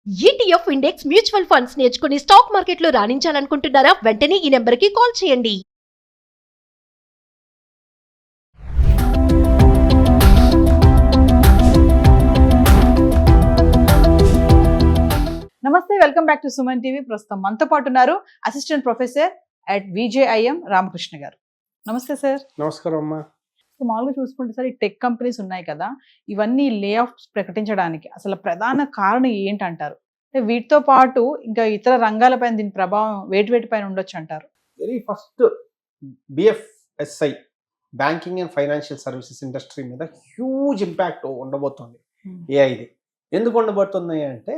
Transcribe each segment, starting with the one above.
ETF index mutual funds నేర్చుకుని stock మార్కెట్లో రాణించాలనుకుంటున్నారా? వెంటనే ఈ నెంబర్కి కాల్ చేయండి. నమస్తే, welcome back to Suman TV. ప్రస్తుతం మనతో పాటు ఉన్నారు అసిస్టెంట్ ప్రొఫెసర్ అట్ విజేఐఎం రామకృష్ణ గారు. నమస్తే సార్. నమస్కారం అమ్మా. మామూలుగా చూసుకుంటే సార్, ఈ టెక్ కంపెనీస్ ఉన్నాయి కదా, ఇవన్నీ లే ఆఫ్స్ ప్రకటించడానికి అసలు ప్రధాన కారణం ఏంటంటారు? అంటే వీటితో పాటు ఇంకా ఇతర రంగాలపైన దీని ప్రభావం వేటి పైన ఉండొచ్చు అంటారు? Very first BFSI banking and financial services industry మీద హ్యూజ్ ఇంపాక్ట్ ఉండబోతోంది ఏఐది. ఎందుకు ఉండబోతుంది అంటే,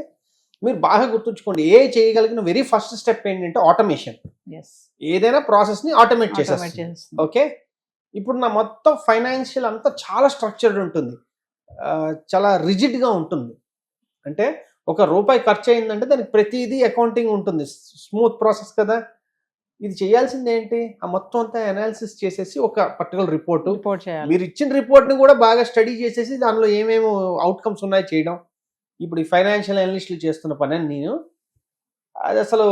మీరు బాగా గుర్తుంచుకోండి, ఏ చేయగలిగిన వెరీ ఫస్ట్ స్టెప్ ఏంటంటే ఆటోమేషన్. ఏదైనా ప్రాసెస్ని ఆటోమేట్ చేసేస్తుంది. ఓకే, ఇప్పుడు నా మొత్తం ఫైనాన్షియల్ అంతా చాలా స్ట్రక్చర్డ్ ఉంటుంది, చాలా రిజిడ్గా ఉంటుంది. అంటే ఒక రూపాయి ఖర్చు అయిందంటే దానికి ప్రతిదీ అకౌంటింగ్ ఉంటుంది, స్మూత్ ప్రాసెస్ కదా. ఇది చేయాల్సింది ఏంటి, ఆ మొత్తం అంతా అనాలిసిస్ చేసేసి ఒక పర్టికులర్ రిపోర్ట్ చేయాలి. మీరు ఇచ్చిన రిపోర్ట్ని కూడా బాగా స్టడీ చేసేసి దానిలో ఏమేమి అవుట్కమ్స్ ఉన్నాయో చేయడం. ఇప్పుడు ఈ ఫైనాన్షియల్ అనలిస్టులు చేస్తున్న పని అని నేను అది అసలు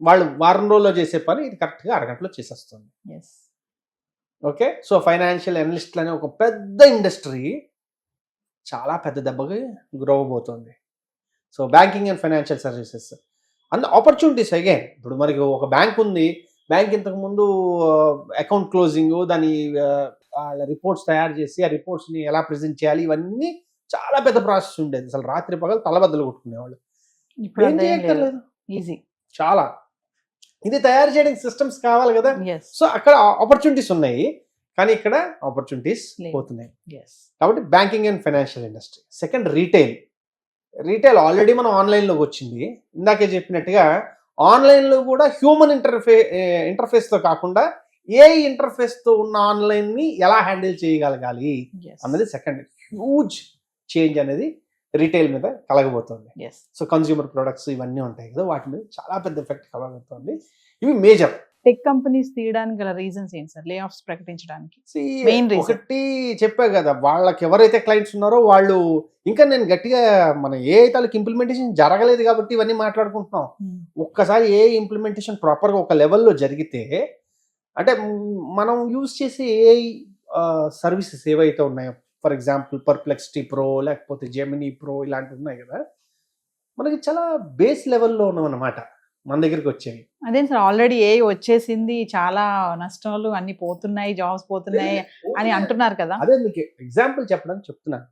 వాళ్ళు వారం రోజుల్లో చేసే పని ఇది కరెక్ట్గా అరగంటలో చేసేస్తుంది. ఓకే, సో ఫైనాన్షియల్ అనలిస్టులు అనే ఒక పెద్ద ఇండస్ట్రీ చాలా పెద్ద దెబ్బకి గురవబోతోంది. So banking and financial services and opportunities again. ఇప్పుడు మనకి ఒక బ్యాంక్ ఉంది, బ్యాంక్ ఇంతకుముందు అకౌంట్ క్లోజింగ్, దాని వాళ్ళ రిపోర్ట్స్ తయారు చేసి ఆ రిపోర్ట్స్ని ఎలా ప్రజెంట్ చేయాలి, ఇవన్నీ చాలా పెద్ద ప్రాసెస్ ఉండేది. అసలు రాత్రి పగలు తలబద్దలు కొట్టుకునేవాళ్ళు. ఇప్పుడు ఏం చేయక్కర్లేదు, ఈజీ చాలా. ఇది తయారు చేయడానికి సిస్టమ్స్ కావాలి కదా. సో అక్కడ ఆపర్చునిటీస్ ఉన్నాయి, కానీ ఇక్కడ ఆపర్చునిటీస్ పోతున్నాయి. కాబట్టి banking and financial industry. Second retail already మనం ఆన్లైన్లోకి వచ్చింది. ఇందాకే చెప్పినట్టుగా ఆన్లైన్లో కూడా హ్యూమన్ ఇంటర్ఫేస్తో కాకుండా ఏఐ ఇంటర్ఫేస్తో ఉన్న ఆన్లైన్ని ఎలా హ్యాండిల్ చేయగలగాలి అన్నది సెకండ్ హ్యూజ్ చేంజ్ అనేది రీటైల్ మీద కలగబోతోంది. సో కన్స్యూమర్ ప్రొడక్ట్స్ ఇవన్నీ ఉంటాయి కదా, వాటి మీద చాలా పెద్ద ఎఫెక్ట్ కలగబోతోంది. ఇవి మేజర్. టెక్ కంపెనీస్ తీయడానికి గల రీజన్స్ ఏంటి సార్, లే ఆఫ్స్ ప్రకటించడానికి? మెయిన్ రీజన్ ఒకటి చెప్పా కదా, వాళ్ళకి ఎవరైతే క్లయింట్స్ ఉన్నారో వాళ్ళు ఇంకా నేను గట్టిగా మన ఏ తాలూకు ఇంప్లిమెంటేషన్ జరగలేదు కాబట్టి ఇవన్నీ మాట్లాడుకుంటున్నాం. ఒక్కసారి ఏ ఇంప్లిమెంటేషన్ ప్రాపర్గా ఒక లెవెల్లో జరిగితే, అంటే మనం యూజ్ చేసే ఏ సర్వీసెస్ ఏవైతే ఉన్నాయో, ఫర్ ఎగ్జాంపుల్ పర్ప్లెక్సిటీ ప్రో, లేకపోతే జెమినీ ప్రో, ఇలాంటివి ఉన్నాయి కదా, మనకి చాలా బేస్ లెవెల్లో ఉన్నామన్నమాట మన దగ్గరికి వచ్చేవి. అదే సార్, ఆల్రెడీ ఏ వచ్చేసింది, చాలా నష్టాలు అన్ని పోతున్నాయి, జాబ్స్ పోతున్నాయి అని అంటున్నారు కదా. అదే మీకు ఎగ్జాంపుల్ చెప్పడానికి చెప్తున్నాను.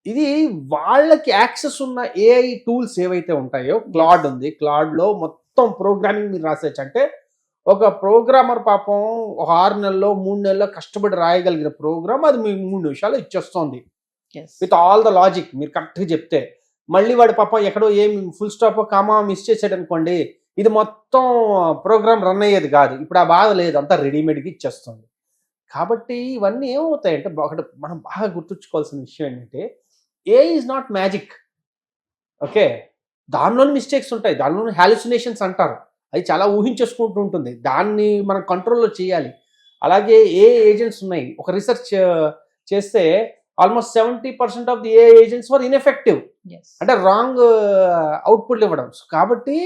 ఇది వాళ్ళకి యాక్సెస్ ఉన్న ఏఐ టూల్స్ ఏవైతే ఉంటాయో, క్లాడ్ ఉంది, క్లాడ్లో మొత్తం ప్రోగ్రామింగ్ మీరు రాసేయచ్చు. అంటే ఒక ప్రోగ్రామర్ పాపం ఒక 6 నెలల్లో 3 నెలల్లో కష్టపడి రాయగలిగిన ప్రోగ్రామ్ అది మీ 3 నిమిషాలు ఇచ్చేస్తుంది విత్ ఆల్ ద లాజిక్. మీరు కరెక్ట్గా చెప్తే మళ్ళీ వాడి పాపం ఎక్కడో ఏం ఫుల్ స్టాప్ కామా మిస్ చేసాడు అనుకోండి, ఇది మొత్తం ప్రోగ్రామ్ రన్ అయ్యేది కాదు. ఇప్పుడు ఆ బాధ లేదు, అంతా రెడీమేడ్గా ఇచ్చేస్తుంది. కాబట్టి ఇవన్నీ ఏమవుతాయంటే, ఒకటి మనం బాగా గుర్తుంచుకోవాల్సిన విషయం ఏంటంటే, ఏ ఈజ్ నాట్ మ్యాజిక్. ఓకే, దానిలోని మిస్టేక్స్ ఉంటాయి, దానిలోని హాలుసినేషన్స్ అంటారు, అది చాలా ఊహించేసుకుంటూ ఉంటుంది, దాన్ని మనం కంట్రోల్లో చేయాలి. అలాగే ఏ ఏజెంట్స్ ఉన్నాయి, ఒక రీసెర్చ్ చేస్తే almost 70% of the A agents were ineffective, అంటే రాంగ్ అవుట్పుట్లు ఇవ్వడం. కాబట్టి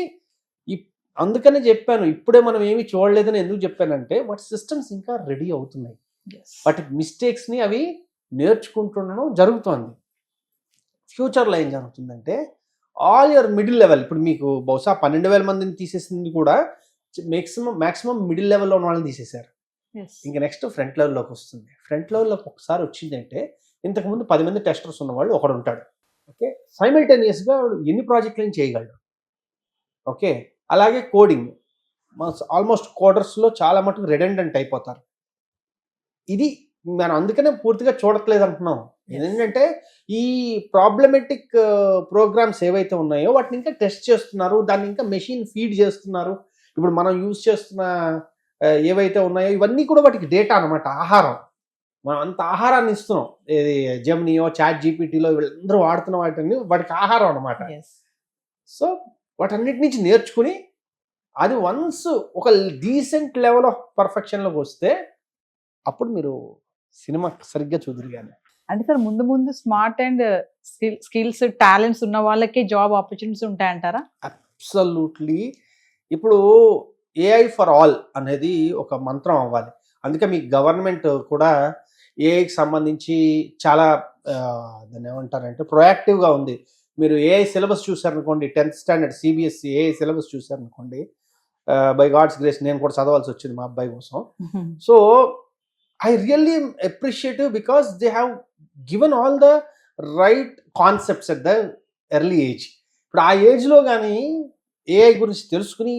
అందుకనే చెప్పాను, ఇప్పుడే మనం ఏమి చూడలేదని ఎందుకు చెప్పానంటే, వాటి సిస్టమ్స్ ఇంకా రెడీ అవుతున్నాయి, వాటి మిస్టేక్స్ని అవి నేర్చుకుంటుండడం జరుగుతుంది. ఫ్యూచర్లో ఏం జరుగుతుందంటే, ఆల్ యువర్ మిడిల్ లెవెల్, ఇప్పుడు మీకు బహుశా 12,000 మందిని తీసేసింది కూడా మాక్సిమం మిడిల్ లెవెల్లో ఉన్న వాళ్ళని తీసేశారు. ఇంకా నెక్స్ట్ ఫ్రంట్ లెవెల్లోకి వస్తుంది. ఫ్రంట్ లెవెల్లోకి ఒకసారి వచ్చిందంటే, ఇంతకుముందు 10 మంది టెస్టర్స్ ఉన్నవాళ్ళు ఒకడు ఉంటాడు. ఓకే, సైమల్టేనియస్గా ఎన్ని ప్రాజెక్టులను చేయగలడు. ఓకే, అలాగే కోడింగ్, ఆల్మోస్ట్ కోడర్స్లో చాలా మటుకు రెడెండెంట్ అయిపోతారు. ఇది మనం అందుకనే పూర్తిగా చూడట్లేదు అంటున్నాం. ఏంటంటే ఈ ప్రాబ్లమెటిక్ ప్రోగ్రామ్స్ ఏవైతే ఉన్నాయో వాటిని ఇంకా టెస్ట్ చేస్తున్నారు, దాన్ని ఇంకా మెషిన్ ఫీడ్ చేస్తున్నారు. ఇప్పుడు మనం యూజ్ చేస్తున్న ఏవైతే ఉన్నాయో ఇవన్నీ కూడా వాటికి డేటా అనమాట, ఆహారం. మనం అంత ఆహారాన్ని ఇస్తున్నాం, ఏది జెమినీయో చాట్ జీపీటీలో వీళ్ళందరూ వాడుతున్న వాటికి ఆహారం అనమాట. సో వాటన్నిటి నుంచి నేర్చుకుని అది వన్స్ ఒక డీసెంట్ లెవెల్ ఆఫ్ పర్ఫెక్షన్లోకి వస్తే అప్పుడు మీరు సినిమా సరిగ్గా చూదురు. కానీ అంటే సార్ ముందు ముందు స్మార్ట్ అండ్ స్కిల్స్ టాలెంట్స్ ఉన్న వాళ్ళకి జాబ్ ఆపర్చునిటీస్ ఉంటాయంటారా? అబ్సల్యూట్లీ. ఇప్పుడు ఏఐ ఫర్ ఆల్ అనేది ఒక మంత్రం అవ్వాలి. అందుకే మీ గవర్నమెంట్ కూడా ఏఐకి సంబంధించి చాలా దాన్ని ఏమంటారంటే ప్రొయాక్టివ్గా ఉంది. మీరు ఏఐ సిలబస్ చూసారనుకోండి, 10th standard CBSE AI syllabus చూసారనుకోండి, బై గాడ్స్ గ్రేస్ నేను కూడా చదవాల్సి వచ్చింది మా అబ్బాయి కోసం. So I really appreciative because they have given all the right concepts at the early age. ఇప్పుడు ఆ ఏజ్లో కానీ ఏఐ గురించి తెలుసుకుని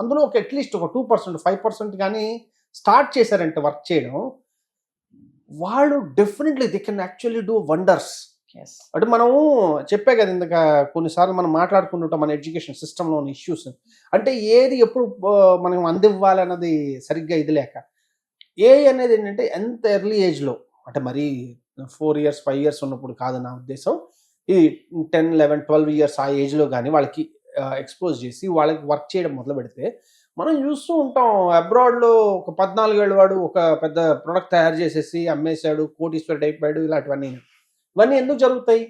అందులో ఒక అట్లీస్ట్ ఒక 2%, 5% కానీ స్టార్ట్ చేశారంటే వర్క్ చేయడం, వాళ్ళు definitely they can actually do wonders. అంటే మనం చెప్పే కదా ఇందాక కొన్నిసార్లు మనం మాట్లాడుకుంటుంటాం మన ఎడ్యుకేషన్ సిస్టంలోని ఇష్యూస్. అంటే ఏది ఎప్పుడు మనం అందివ్వాలన్నది సరిగ్గా ఇది లేక, ఏఐ అనేది ఏంటంటే ఎంత ఎర్లీ ఏజ్లో, అంటే మరీ 4 years 5 years ఉన్నప్పుడు కాదు నా ఉద్దేశం, ఇది 10, 11, 12 years ఆ ఏజ్లో కానీ వాళ్ళకి ఎక్స్పోజ్ చేసి వాళ్ళకి వర్క్ చేయడం మొదలు పెడితే మనం చూస్తూ ఉంటాం. అబ్రాడ్లో ఒక 14 ఏళ్ళ వాడు ఒక పెద్ద ప్రొడక్ట్ తయారు చేసేసి అమ్మేశాడు, కోటీశ్వరుడు అయిపోయాడు. ఇవన్నీ ఎందుకు జరుగుతాయి?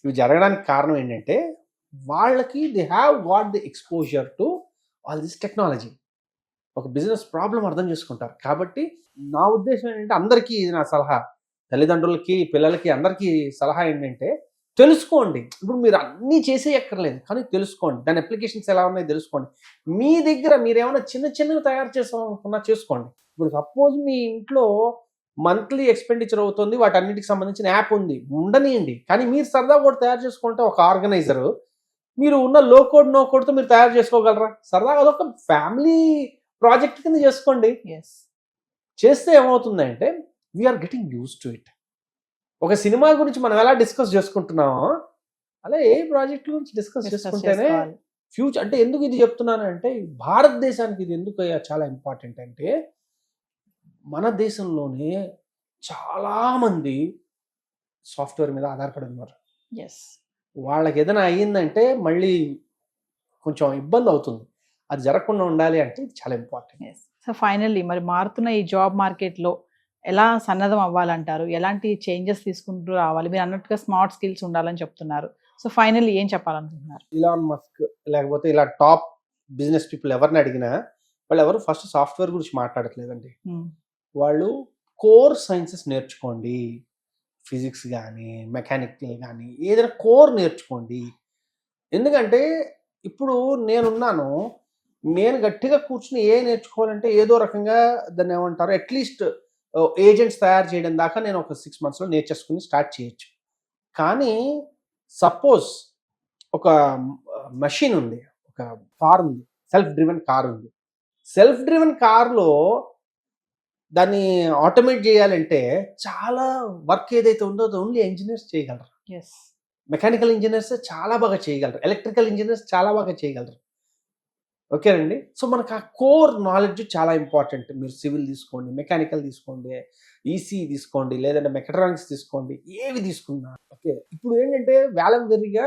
ఇవి జరగడానికి కారణం ఏంటంటే వాళ్ళకి they have got the exposure to all this technology. ఒక బిజినెస్ ప్రాబ్లం అర్థం చేసుకుంటారు. కాబట్టి నా ఉద్దేశం ఏంటంటే అందరికీ ఇది నా సలహా, తల్లిదండ్రులకి పిల్లలకి అందరికీ సలహా ఏంటంటే తెలుసుకోండి. ఇప్పుడు మీరు అన్నీ చేసేయక్కర్లేదు, కానీ తెలుసుకోండి, దాని అప్లికేషన్స్ ఎలా ఉన్నాయో తెలుసుకోండి. మీ దగ్గర మీరేమైనా చిన్నవి తయారు చేసామనుకున్నా చేసుకోండి. ఇప్పుడు సపోజ్ మీ ఇంట్లో మంత్లీ ఎక్స్పెండిచర్ అవుతుంది, వాటన్నిటికి సంబంధించిన యాప్ ఉంది, ఉండనియండి. కానీ మీరు సరదా కూడా తయారు చేసుకుంటే ఒక ఆర్గనైజరు, మీరు ఉన్న లో కోడ్ నో కోడ్తో మీరు తయారు చేసుకోగలరా? సరదాగా అదొక ఫ్యామిలీ ప్రాజెక్ట్ కింద చేసుకోండి. చేస్తే ఏమవుతుందంటే we're getting used to it. ఒక సినిమా గురించి మనం ఎలా డిస్కస్ చేసుకుంటున్నామో అలా ఏ ప్రాజెక్ట్ గురించి డిస్కస్ చేసుకుంటేనే ఫ్యూచర్. అంటే ఎందుకు ఇది చెప్తున్నానంటే భారతదేశానికి ఇది ఎందుకు చాలా ఇంపార్టెంట్ అంటే మన దేశంలోనే చాలామంది సాఫ్ట్వేర్ మీద ఆధారపడి ఉన్నారు. వాళ్ళకి ఏదైనా అయ్యిందంటే మళ్ళీ కొంచెం ఇబ్బంది అవుతుంది. అది జరగకుండా ఉండాలి అంటే ఇది చాలా ఇంపార్టెంట్. సో ఫైనల్లీ మరి మారుతున్న ఈ జాబ్ మార్కెట్లో ఎలా సన్నద్ధం అవ్వాలంటారు? ఎలాంటి చేంజెస్ తీసుకుంటూ రావాలి? మీరు అన్నట్టుగా స్మార్ట్ స్కిల్స్ ఉండాలని చెప్తున్నారు. సో ఫైనల్లీ ఏం చెప్పాలనుకుంటున్నారు? ఇలాన్ మస్క్ లేకపోతే ఇలా టాప్ బిజినెస్ పీపుల్ ఎవరిని అడిగినా వాళ్ళు ఎవరు ఫస్ట్ సాఫ్ట్వేర్ గురించి మాట్లాడట్లేదండి. వాళ్ళు కోర్ సైన్సెస్ నేర్చుకోండి, ఫిజిక్స్ కానీ మెకానికల్ కానీ ఏదైనా కోర్ నేర్చుకోండి. ఎందుకంటే ఇప్పుడు నేను గట్టిగా కూర్చుని నేర్చుకోవాలంటే ఏదో రకంగా దాన్ని ఏమంటారు అట్లీస్ట్ ఏజెంట్స్ తయారు చేయడం దాకా నేను ఒక 6 monthsలో నేర్చేసుకుని స్టార్ట్ చేయొచ్చు. కానీ సపోజ్ ఒక మెషిన్ ఉంది, ఒక కార్ ఉంది, సెల్ఫ్ డ్రివెన్ కార్ ఉంది. సెల్ఫ్ డ్రివెన్ కార్లో దాన్ని ఆటోమేట్ చేయాలంటే చాలా వర్క్ ఏదైతే ఉందో అది ఓన్లీ ఇంజనీర్స్ చేయగలరు. మెకానికల్ ఇంజనీర్స్ చాలా బాగా చేయగలరు, ఎలక్ట్రికల్ ఇంజనీర్స్ చాలా బాగా చేయగలరు. ఓకేనండి. సో మనకు ఆ కోర్ నాలెడ్జ్ చాలా ఇంపార్టెంట్. మీరు సివిల్ తీసుకోండి, మెకానికల్ తీసుకోండి, ఈసీ తీసుకోండి, లేదంటే మెకాట్రానిక్స్ తీసుకోండి, ఏవి తీసుకున్నా ఓకే. ఇప్పుడు ఏంటంటే వేలం వెర్రిగా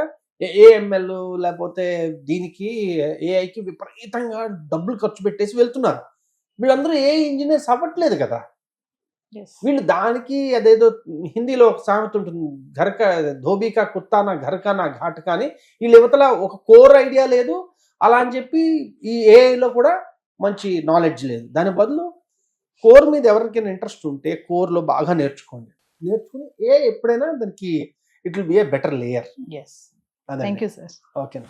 ఏఎంఎల్ లేకపోతే దీనికి ఏఐకి విపరీతంగా డబ్బులు ఖర్చు పెట్టేసి వెళ్తున్నారు. వీళ్ళందరూ ఇంజనీర్స్ అవ్వట్లేదు కదా. వీళ్ళు దానికి అదేదో హిందీలో ఒక సామెత ఉంటుంది, ఘర్కా ధోబీకా కుత్తానా ఘర్కానా ఘాట్, కానీ వీళ్ళు యువతల ఒక కోర్ ఐడియా లేదు. అలా అని చెప్పి ఈ ఏఐలో కూడా మంచి నాలెడ్జ్ లేదు. దాని బదులు కోర్ మీద ఎవరికైనా ఇంట్రెస్ట్ ఉంటే కోర్లో బాగా నేర్చుకుని ఎప్పుడైనా దానికి it will be A better layer. Thank you sir. ఓకేనా.